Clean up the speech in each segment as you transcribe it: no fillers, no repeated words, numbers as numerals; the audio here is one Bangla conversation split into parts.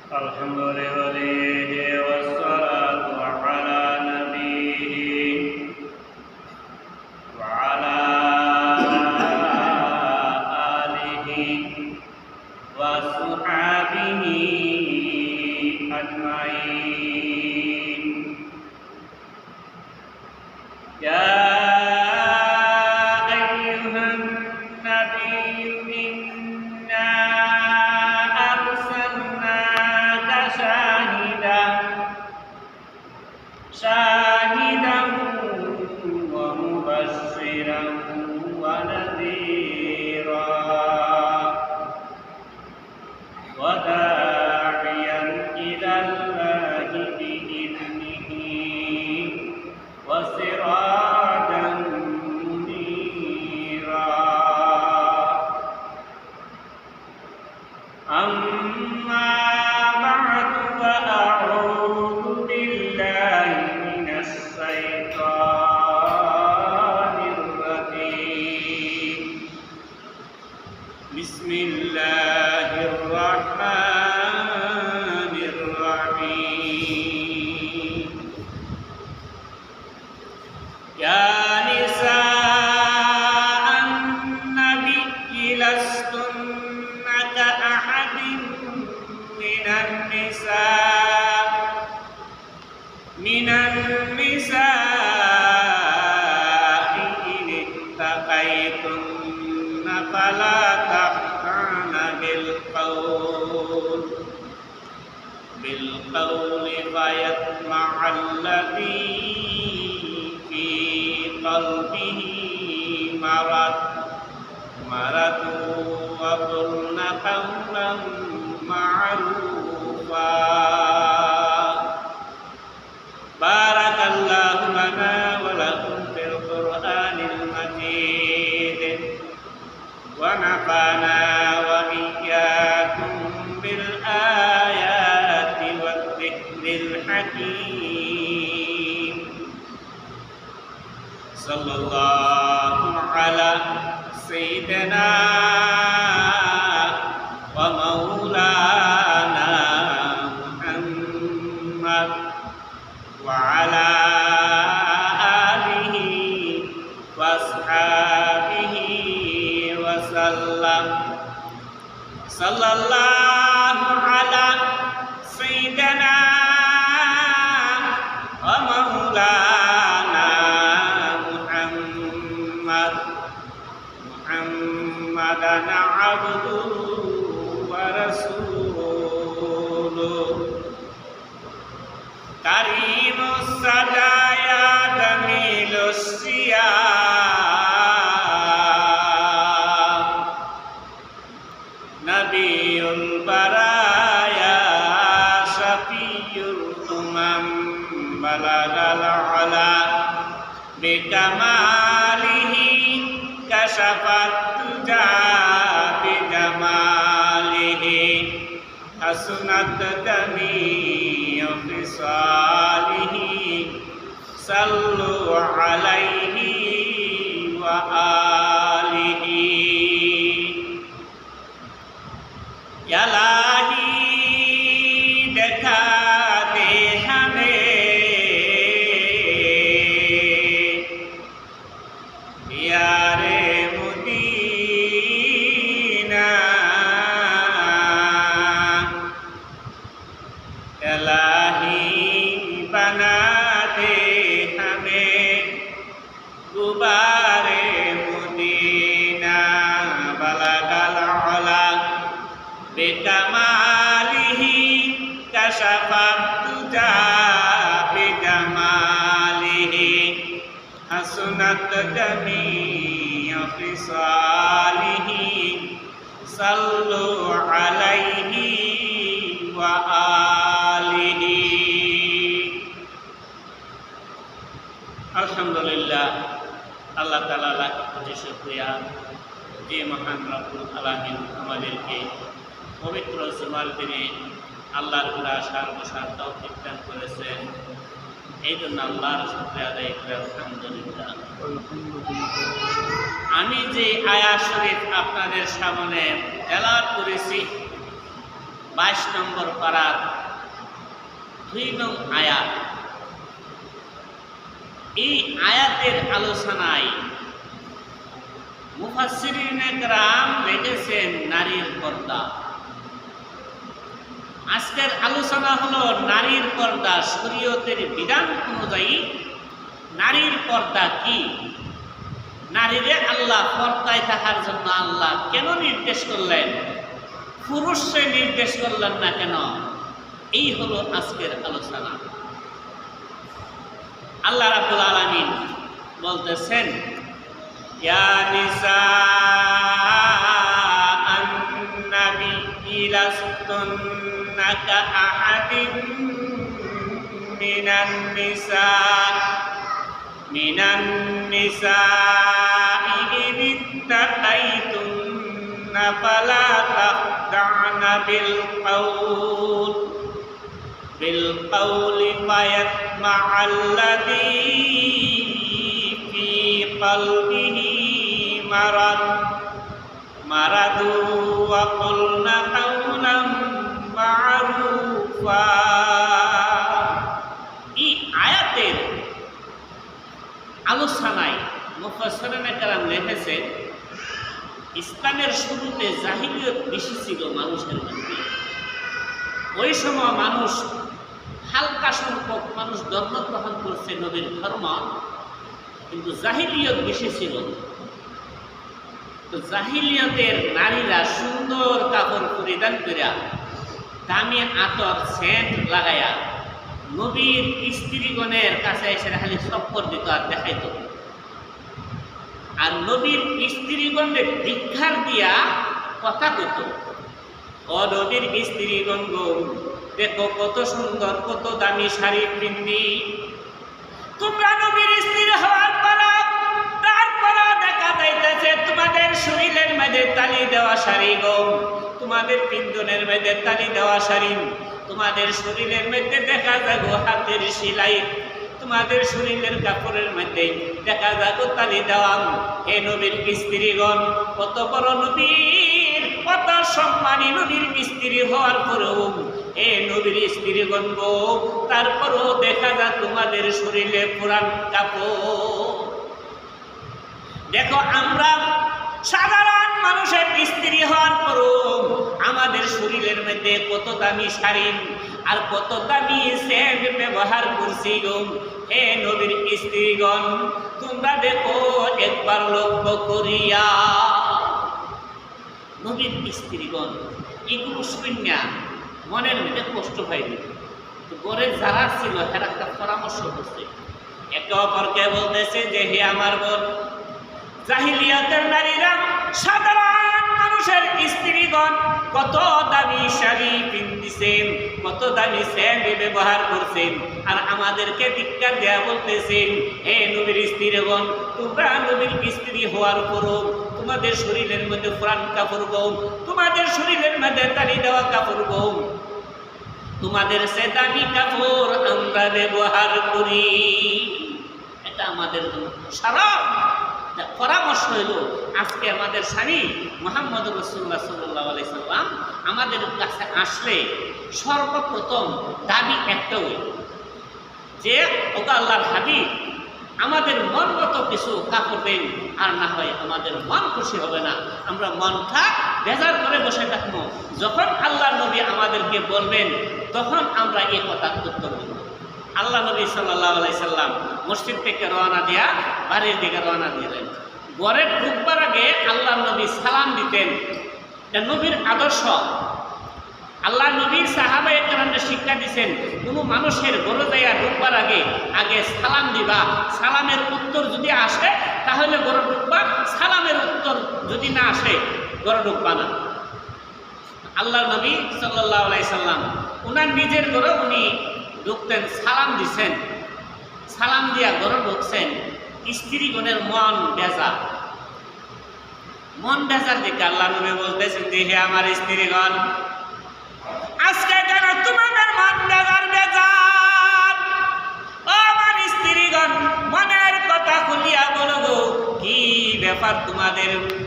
الحمد لله والصلاة على نبيه وعلى آله وصحبه أجمعين. يا أيها النبي إنا أرسلناك شاهدا ومبشرا ونذيرا وداعيا إلى الله بإذنه وسراجا منيرا. أما بعد فأعوذ بالله من الشيطان الرجيم. بسم الله الرحمن الرحيم. يا نساء النبي لستن كأحد من النساء إن اتقيتن فلا تخضعن بالقول فيطمع الذي في قلبه مرض وقلن قولا معروفا. بارك الله لنا ولكم في القرآن المجيد ونفعنا وإياكم بالآيات والذكر الحكيم. صلى الله على سيدنا ومولانا محمد وعلى آله وأصحابه وسلم. صلى الله على سيدنا ومولانا محمدا عبده ورسوله كريم السجايا جميل السيام نبي البرايا شفي الأمم بلغ العلا بكماله كشف الدجى بجماله حسنت جميع خصاله. صلوا عليه وآله. या इलाही दिखा दे हमें यारे मदीना. इलाही बना दे हमें गुबारे मदीना. बलगल अला बिकमालिही कशफत तुजा बिजमालिही हसनत जमीअ खिसालिही. सल्लु अलैहि व आलिही. আলহামদুলিল্লাহ, আল্লাহ তাআলা লাখ কোটি শুকরিয়া যে মহান রব্বুল আলামিন আমাদেরকে পবিত্র জুমার দিনে আল্লাহর ঘরে আসার বসার তৌফিক দান করেছেন। এই জন্য আল্লাহর শুকরিয়া আদায় করে আলহামদুলিল্লাহ। আমি যে আয়াত শরীফ আপনাদের সামনে তেলাওয়াত করেছি 22 নম্বর পারার 2 নং আয়াত। এই আয়াতের আলোচনায় মুফাসসিরিনে কেরাম লিখেছেন নারীর পর্দা। আজকের আলোচনা হলো নারীর পর্দা। শরীয়তের বিধান অনুযায়ী নারীর পর্দা কি? নারীরে আল্লাহ পর্দায় থাকার জন্য আল্লাহ কেন নির্দেশ করলেন? পুরুষে নির্দেশ করলেন না কেন? এই হলো আজকের আলোচনা। আল্লাহ রাব্বুল আলামিন বলতেছেন, ইয়া নিসাআন নাবী লাস্তুন্না কাআহাদিন মিনান নিসাই ইন ইত্তাকাইতুন্না ফালা তাখদা'না بالقول فيطمع الذي في قلبه مرض وقلن قولا معروفا। এই আয়াতের আলোচনায় মুফাসসিরিনে কেরাম লিখেছেন, ইসলামের শুরুতে জাহিলিয়ত বেশি ছিল মানুষের মধ্যে। ওই সময় মানুষ হালকা সংখ্যক মানুষ ধর্ম গ্রহণ করছে, নবীর ধর্ম, কিন্তু জাহিলিয়ত বেশি ছিল। তো জাহিলিয়তের নারীরা সুন্দর কাপড় পরিধান করিয়া দামি আতর সেন্ট লাগাইয়া নবীর স্ত্রীগণের কাছে এসে খালি সফর দিত আর দেখাইত। আর নবীর স্ত্রীগণের দীক্ষার দিয়া কথা কইত, ও নবীর স্ত্রীগণ গো, দেখো কত সুন্দর, কত দামি শাড়ি পিন্দি। তোমরা নবীর স্ত্রী হওয়ার পর তারপর দেখা যাইতেছে তোমাদের শরীরের মধ্যে তালি দেওয়া শাড়ি গো, তোমাদের পিন্দনের মধ্যে তালি দেওয়া শাড়ি, তোমাদের শরীরের মধ্যে দেখা যাগো হাতের সেলাই, তোমাদের শরীরের কাপড়ের মধ্যে দেখা যাগো তালি দেওয়া। হে নবীর স্ত্রীগণ, কত বড় নবীর, কত সম্মানী নবীর স্ত্রী হওয়ার পরেও, এ নবীর স্ত্রীগণ গো, তারপরও দেখা যায় তোমাদের শরীরে পুরান কাপড়। দেখো আমরা সাধারণ মানুষের স্ত্রী হওয়ার পরও আমাদের শরীরের মধ্যে কত দামি শাড়ি আর কত দামি সেন্ট ব্যবহার করছি গো। হে নবীর স্ত্রীগণ, তোমরা দেখো একবার লক্ষ্য করিয়া। নবীর স্ত্রীগণ এগুলো শুনিয়া মনের মধ্যে কষ্ট পাইবে। তো ঘরে যারা ছিল তারা একটা পরামর্শ করছে, একে অপরকে বলতেছে যে হে আমার বোন, জাহিলিয়াতের নারীরা সাধারণ মানুষের স্ত্রীগণ কত দামি শাড়ি পিন্দিছেন, কত দামি সেন্ট ব্যবহার করছেন, আর আমাদেরকে ধিক্কার দেয়া বলতেছেন, হে নবীর স্ত্রীগণ, তোমরা নবীর স্ত্রী হওয়ার পরও তোমাদের শরীরের মধ্যে পুরান কাপড় গো, তোমাদের শরীরের মধ্যে তালি দেওয়া কাপড় গো, তোমাদের সে দামি কাপড় আমরা ব্যবহার করি। এটা আমাদের জন্য সারা পরামর্শ হইল। আজকে আমাদের স্বামী মুহাম্মদ রাসূলুল্লাহ সাল্লাল্লাহু আলাইহি সাল্লাম আমাদের কাছে আসলে সর্বপ্রথম দাবি একটাই, যে ওগো আল্লাহর হাবিব, আমাদের মনগত কিছু কাপড় দেন, আর না হয় আমাদের মন খুশি হবে না, আমরা মনটা বেজার করে বসে থাকবো। যখন আল্লাহ নবী আমাদেরকে বলবেন তখন আমরা এই কথা উত্তর দেব। আল্লাহ নবী সাল্লাল্লাহু আলাইহি সাল্লাম মসজিদ থেকে রওনা দিয়া বাড়ির দিকে রওনা দিলেন। ঘরে ঢুকবার আগে আল্লাহ নবী সালাম দিতেন। এটা নবীর আদর্শ। আল্লাহ নবীর সাহাবায়ে কেরামকে শিক্ষা দিয়েছেন, কোনো মানুষের ঘরে যাইয়া ঢুকবার আগে আগে সালাম দিবা, সালামের উত্তর যদি আসে তাহলে ঘরে ঢুকবা, সালামের উত্তর যদি না আসে ঘরে ঢুকবা না। আল্লাহ নবী সাল্লাল্লাহু আলাইহি সাল্লাম ওনার নিজের ঘরে উনি ঢুকতেন, সালাম দিছেন, সালাম দিয়া ঘরে ঢুকছেন। স্ত্রীগণের মন বেজার দেখে আল্লাহ নবী বলতেছেন যে হে আমার স্ত্রীগণ, আজকে কেন তোমাদের মন বেজার? ও আমার স্ত্রীগণ, মনের কথা খুলিয়া বলো গো, কি ব্যাপার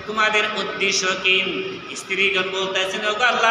তোমাদের উদ্দেশ্য কি? স্ত্রীগণ বলতেছেন, ওগো আল্লাহ